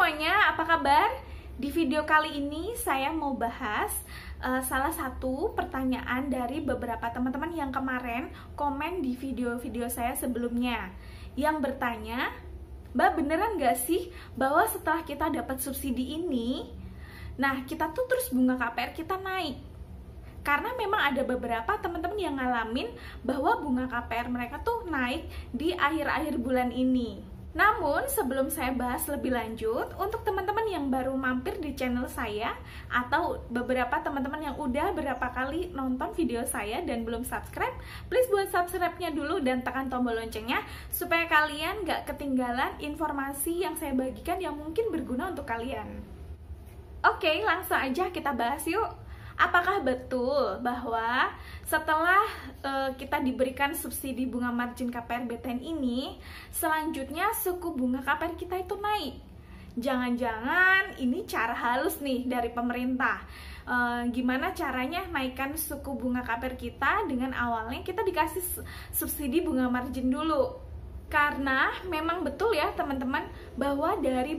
semuanya, apa kabar? Di video kali ini saya mau bahas salah satu pertanyaan dari beberapa teman-teman yang kemarin komen di video-video saya sebelumnya, yang bertanya, Mbak, beneran gak sih bahwa setelah kita dapat subsidi ini, nah kita tuh terus bunga KPR kita naik? Karena memang ada beberapa teman-teman yang ngalamin bahwa bunga KPR mereka tuh naik di akhir-akhir bulan ini. Namun sebelum saya bahas lebih lanjut, untuk teman-teman yang baru mampir di channel saya atau beberapa teman-teman yang udah berapa kali nonton video saya dan belum subscribe, please buat subscribe-nya dulu dan tekan tombol loncengnya supaya kalian gak ketinggalan informasi yang saya bagikan yang mungkin berguna untuk kalian. Oke, langsung aja kita bahas yuk. Apakah betul bahwa setelah kita diberikan subsidi bunga margin KPR BTN ini, selanjutnya suku bunga KPR kita itu naik? Jangan-jangan ini cara halus nih dari pemerintah. Gimana caranya naikkan suku bunga KPR kita dengan awalnya kita dikasih subsidi bunga margin dulu? Karena memang betul ya teman-teman bahwa dari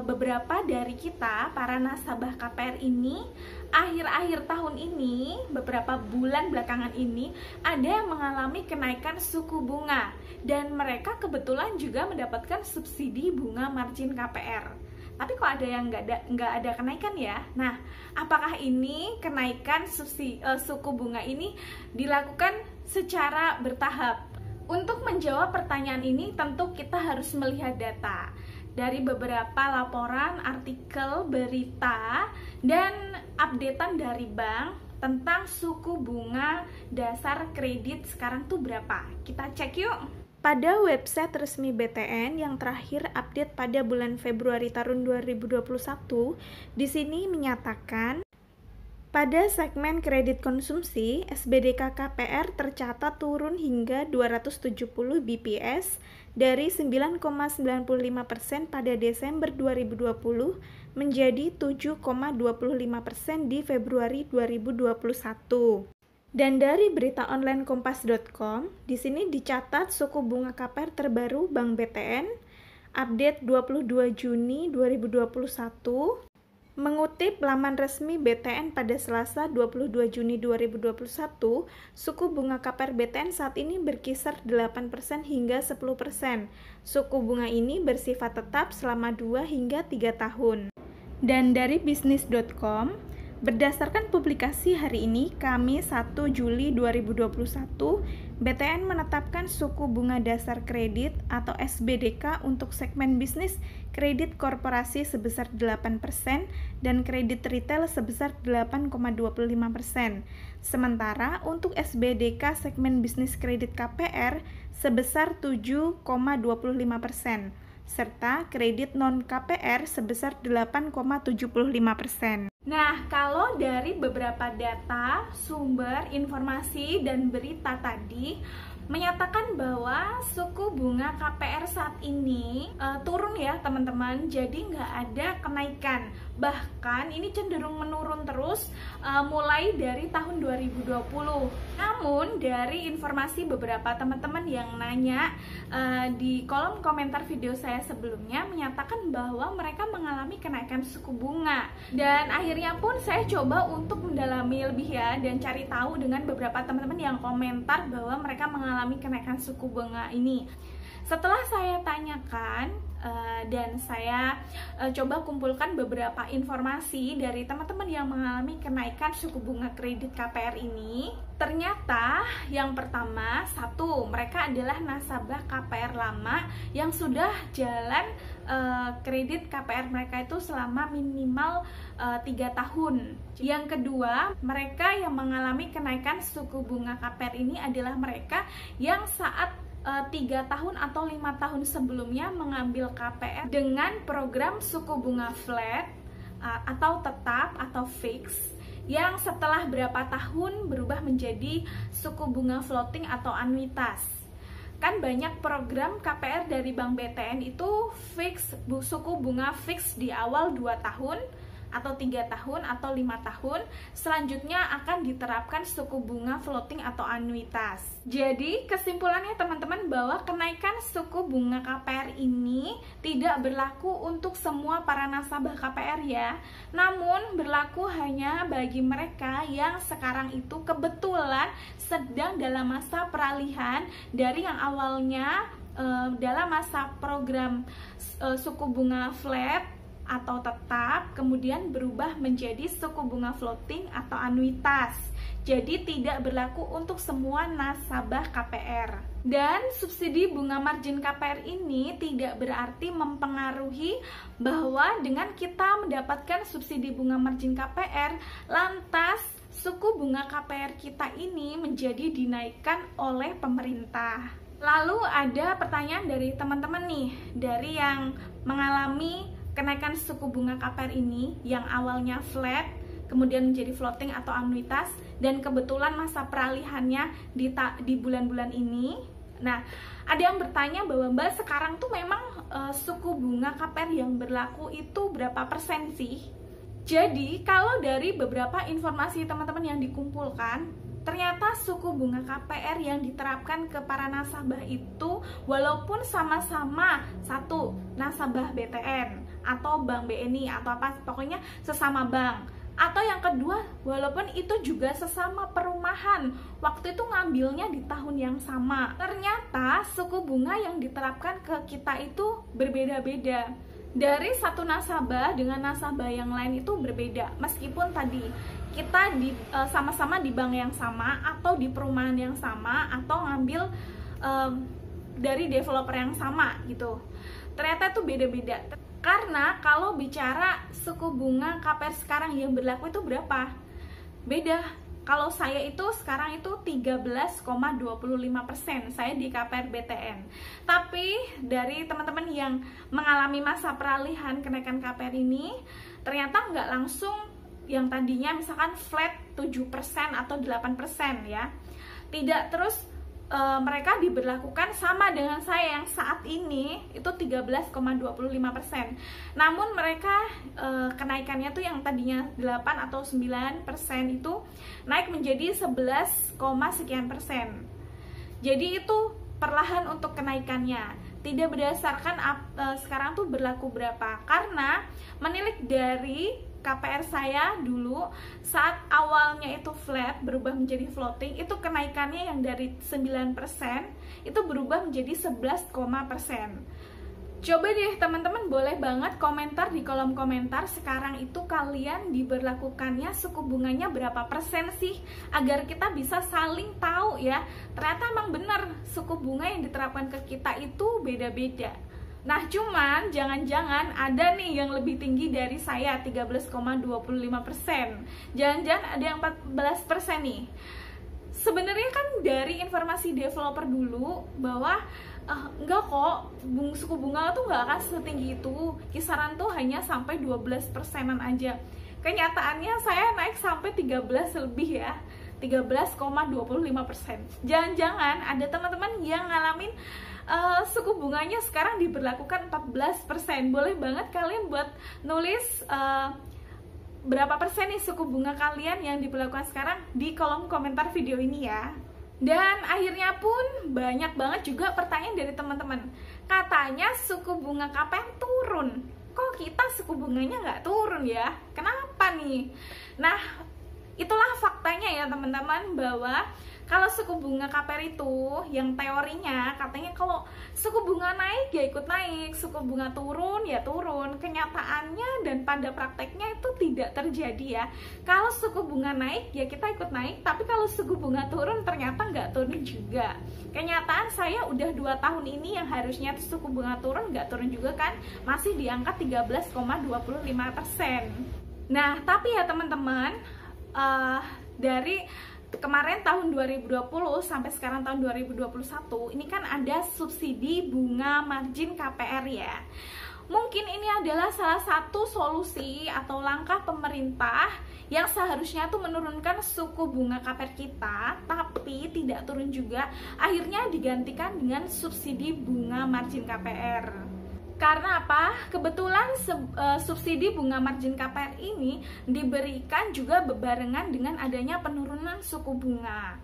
beberapa dari kita para nasabah KPR ini akhir-akhir tahun ini, beberapa bulan belakangan ini ada yang mengalami kenaikan suku bunga dan mereka kebetulan juga mendapatkan subsidi bunga margin KPR. Tapi kok ada yang nggak ada kenaikan ya? Nah, apakah ini kenaikan suku bunga ini dilakukan secara bertahap? Untuk menjawab pertanyaan ini tentu kita harus melihat data dari beberapa laporan, artikel, berita, dan updatean dari bank tentang suku bunga dasar kredit sekarang tuh berapa. Kita cek yuk. Pada website resmi BTN yang terakhir update pada bulan Februari tahun 2021, di sini menyatakan pada segmen kredit konsumsi, SBDK KPR tercatat turun hingga 270 bps dari 9,95% pada Desember 2020 menjadi 7,25% di Februari 2021. Dan dari berita online kompas.com, di sini dicatat suku bunga KPR terbaru Bank BTN update 22 Juni 2021. Mengutip laman resmi BTN pada Selasa 22 Juni 2021, suku bunga KPR BTN saat ini berkisar 8% hingga 10%. Suku bunga ini bersifat tetap selama 2 hingga 3 tahun. Dan dari bisnis.com, berdasarkan publikasi hari ini, Kamis 1 Juli 2021, BTN menetapkan suku bunga dasar kredit atau SBDK untuk segmen bisnis kredit korporasi sebesar 8% dan kredit retail sebesar 8,25%. Sementara untuk SBDK segmen bisnis kredit KPR sebesar 7,25%. serta kredit non-KPR sebesar 8,75%. Nah, kalau dari beberapa data, sumber, informasi, dan berita tadi menyatakan bahwa suku bunga KPR saat ini turun ya teman-teman, jadi nggak ada kenaikan. Bahkan ini cenderung menurun terus mulai dari tahun 2020. Namun dari informasi beberapa teman-teman yang nanya di kolom komentar video saya sebelumnya menyatakan bahwa mereka mengalami kenaikan suku bunga. Dan akhirnya pun saya coba untuk mendalami lebih ya dan cari tahu dengan beberapa teman-teman yang komentar bahwa mereka mengalami kenaikan suku bunga ini. Setelah saya tanyakan dan saya coba kumpulkan beberapa informasi dari teman-teman yang mengalami kenaikan suku bunga kredit KPR ini, ternyata yang pertama, satu, mereka adalah nasabah KPR lama yang sudah jalan kredit KPR mereka itu selama minimal 3 tahun. Yang kedua, mereka yang mengalami kenaikan suku bunga KPR ini adalah mereka yang saat 3 tahun atau 5 tahun sebelumnya mengambil KPR dengan program suku bunga flat atau tetap atau fix, yang setelah berapa tahun berubah menjadi suku bunga floating atau anuitas. Kan banyak program KPR dari Bank BTN itu fix, suku bunga fix di awal 2 tahun, atau 3 tahun atau 5 tahun. Selanjutnya akan diterapkan suku bunga floating atau anuitas. Jadi kesimpulannya teman-teman bahwa kenaikan suku bunga KPR ini tidak berlaku untuk semua para nasabah KPR ya. Namun berlaku hanya bagi mereka yang sekarang itu kebetulan sedang dalam masa peralihan dari yang awalnya dalam masa program suku bunga flat atau tetap, kemudian berubah menjadi suku bunga floating atau anuitas. Jadi tidak berlaku untuk semua nasabah KPR. Dan subsidi bunga margin KPR ini tidak berarti mempengaruhi bahwa dengan kita mendapatkan subsidi bunga margin KPR, lantas suku bunga KPR kita ini menjadi dinaikkan oleh pemerintah. Lalu ada pertanyaan dari teman-teman nih, dari yang mengalami kenaikan suku bunga KPR ini yang awalnya flat, kemudian menjadi floating atau anuitas, dan kebetulan masa peralihannya di bulan-bulan ini. Nah, ada yang bertanya bahwa Mbak sekarang tuh memang suku bunga KPR yang berlaku itu berapa persen sih? Jadi, kalau dari beberapa informasi teman-teman yang dikumpulkan, ternyata suku bunga KPR yang diterapkan ke para nasabah itu walaupun sama-sama satu nasabah BTN atau Bank BNI atau apa, pokoknya sesama bank, atau yang kedua walaupun itu juga sesama perumahan, waktu itu ngambilnya di tahun yang sama, ternyata suku bunga yang diterapkan ke kita itu berbeda-beda. Dari satu nasabah dengan nasabah yang lain itu berbeda, meskipun tadi kita sama-sama di bank yang sama atau di perumahan yang sama atau ngambil dari developer yang sama gitu. Ternyata itu beda-beda. Karena kalau bicara suku bunga KPR sekarang yang berlaku itu berapa? Beda. Kalau saya itu sekarang itu 13,25%, saya di KPR BTN. Tapi dari teman-teman yang mengalami masa peralihan kenaikan KPR ini, ternyata nggak langsung yang tadinya misalkan flat 7% atau 8% ya. Tidak, terus mereka diberlakukan sama dengan saya yang saat ini itu 13,25%. Namun mereka kenaikannya tuh yang tadinya 8 atau 9% itu naik menjadi 11, sekian persen. Jadi itu perlahan untuk kenaikannya, tidak berdasarkan sekarang tuh berlaku berapa. Karena menilik dari KPR saya dulu saat awalnya itu flat berubah menjadi floating, itu kenaikannya yang dari 9% itu berubah menjadi 11%. Coba deh teman-teman, boleh banget komentar di kolom komentar sekarang itu kalian diberlakukannya suku bunganya berapa persen sih, agar kita bisa saling tahu ya, ternyata emang bener suku bunga yang diterapkan ke kita itu beda-beda. Nah, cuman jangan-jangan ada nih yang lebih tinggi dari saya, 13,25%. Jangan-jangan ada yang 14% nih. Sebenarnya kan dari informasi developer dulu bahwa enggak kok, suku bunga tuh nggak akan setinggi itu. Kisaran tuh hanya sampai 12%-an aja. Kenyataannya saya naik sampai 13 lebih ya. 13,25%. Jangan-jangan ada teman-teman yang ngalamin suku bunganya sekarang diberlakukan 14%. Boleh banget kalian buat nulis berapa persen nih suku bunga kalian yang diberlakukan sekarang di kolom komentar video ini ya. Dan akhirnya pun banyak banget juga pertanyaan dari teman-teman. Katanya suku bunga KPR turun. Kok kita suku bunganya nggak turun ya? Kenapa nih? Nah, itulah faktanya ya teman-teman, bahwa kalau suku bunga KPR itu yang teorinya katanya kalau suku bunga naik ya ikut naik, suku bunga turun ya turun. Kenyataannya dan pada prakteknya itu tidak terjadi ya. Kalau suku bunga naik ya kita ikut naik, tapi kalau suku bunga turun ternyata nggak turun juga. Kenyataan saya udah 2 tahun ini yang harusnya suku bunga turun nggak turun juga kan, masih di angka 13,25%. Nah, tapi ya teman-teman, dari kemarin tahun 2020 sampai sekarang tahun 2021 ini kan ada subsidi bunga margin KPR ya. Mungkin ini adalah salah satu solusi atau langkah pemerintah yang seharusnya tuh menurunkan suku bunga KPR kita, tapi tidak turun juga, akhirnya digantikan dengan subsidi bunga margin KPR. Karena apa? Kebetulan subsidi bunga margin KPR ini diberikan juga bebarengan dengan adanya penurunan suku bunga.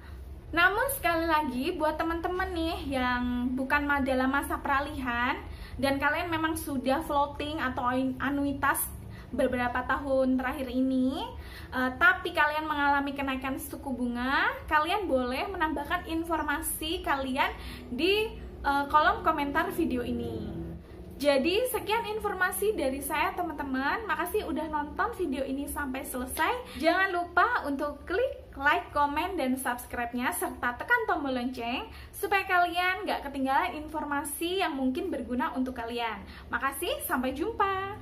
Namun sekali lagi buat teman-teman nih yang bukan dalam masa peralihan dan kalian memang sudah floating atau anuitas beberapa tahun terakhir ini, tapi kalian mengalami kenaikan suku bunga, kalian boleh menambahkan informasi kalian di kolom komentar video ini. Jadi sekian informasi dari saya teman-teman. Makasih udah nonton video ini sampai selesai. Jangan lupa untuk klik like, komen, dan subscribe-nya serta tekan tombol lonceng supaya kalian gak ketinggalan informasi yang mungkin berguna untuk kalian. Makasih, sampai jumpa.